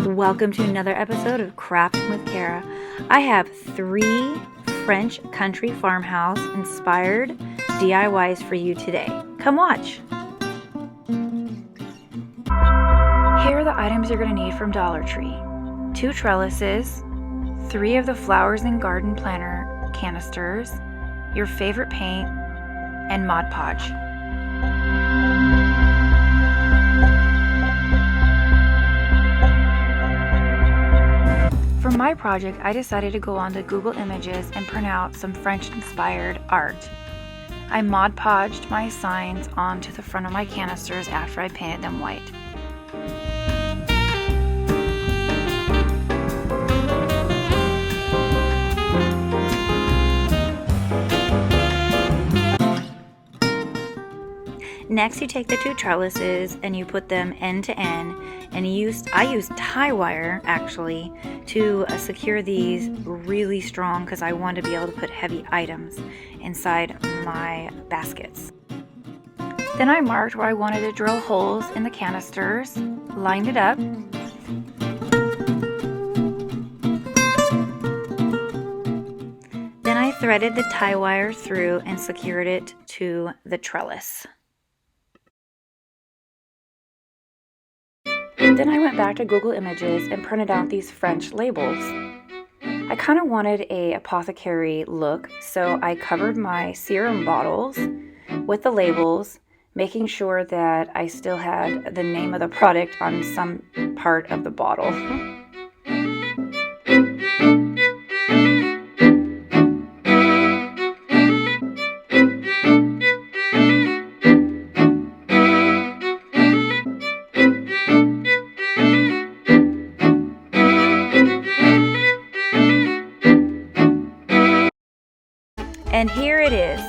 Welcome to another episode of Crafting with Kara. I have 3 French country farmhouse inspired DIYs for you today. Come watch! Here are the items you're going to need from Dollar Tree. 2 trellises, 3 of the flowers and garden planter canisters, your favorite paint, and Mod Podge. For my project, I decided to go onto Google Images and print out some French-inspired art. I Mod Podged my signs onto the front of my canisters after I painted them white. Next, you take the 2 trellises and you put them end to end, and I used tie wire actually to secure these really strong because I wanted to be able to put heavy items inside my baskets. Then I marked where I wanted to drill holes in the canisters, lined it up, then I threaded the tie wire through and secured it to the trellis. Then I went back to Google Images and printed out these French labels. I kind of wanted a apothecary look, so I covered my serum bottles with the labels, making sure that I still had the name of the product on some part of the bottle. And here it is,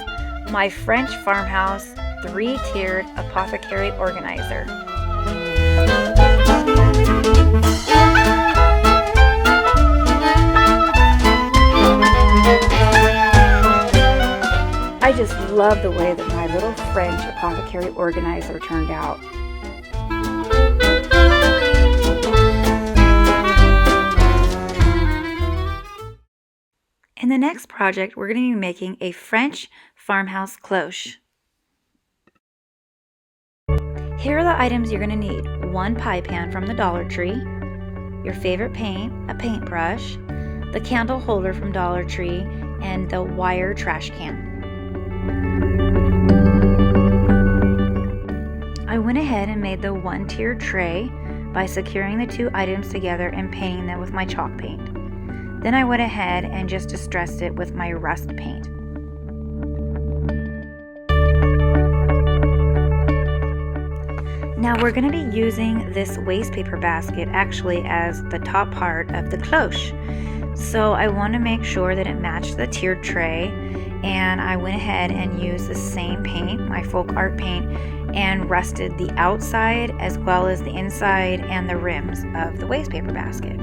my French Farmhouse 3-tiered apothecary organizer. I just love the way that my little French apothecary organizer turned out. In the next project, we're going to be making a French farmhouse cloche. Here are the items you're going to need. 1 pie pan from the Dollar Tree, your favorite paint, a paintbrush, the candle holder from Dollar Tree, and the wire trash can. I went ahead and made the 1-tiered tray by securing the 2 items together and painting them with my chalk paint. Then I went ahead and just distressed it with my rust paint. Now we're going to be using this waste paper basket actually as the top part of the cloche. So I want to make sure that it matched the tiered tray, and I went ahead and used the same paint, my folk art paint, and rusted the outside as well as the inside and the rims of the waste paper basket.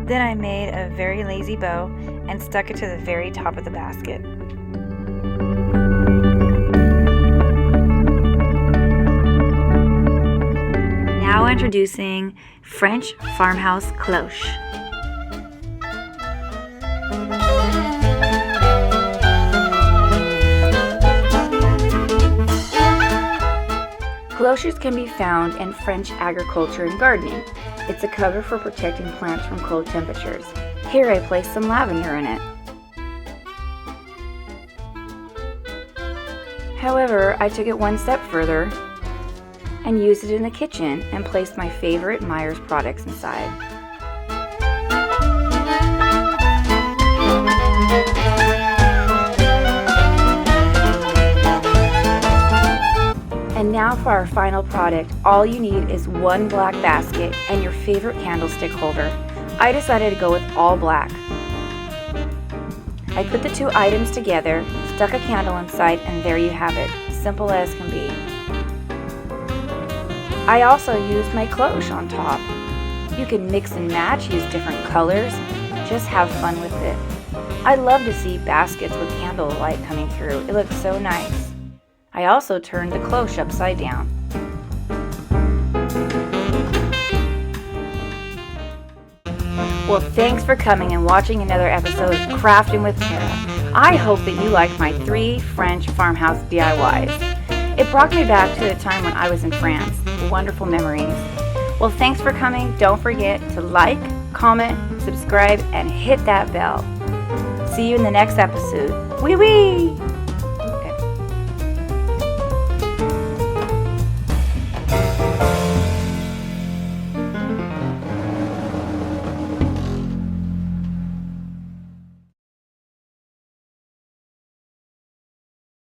Then I made a very lazy bow and stuck it to the very top of the basket. Now introducing French Farmhouse Cloche. Cloches can be found in French agriculture and gardening. It's a cover for protecting plants from cold temperatures. Here I placed some lavender in it. However, I took it one step further and used it in the kitchen and placed my favorite Myers products inside. And now for our final product. All you need is 1 black basket and your favorite candlestick holder. I decided to go with all black. I put the 2 items together, stuck a candle inside, and there you have it. Simple as can be. I also used my cloche on top. You can mix and match, use different colors. Just have fun with it. I love to see baskets with candlelight coming through. It looks so nice. I also turned the cloche upside down. Well, thanks for coming and watching another episode of Crafting with Tara. I hope that you liked my 3 French farmhouse DIYs. It brought me back to a time when I was in France. Wonderful memories. Well, thanks for coming. Don't forget to like, comment, subscribe, and hit that bell. See you in the next episode. Wee wee!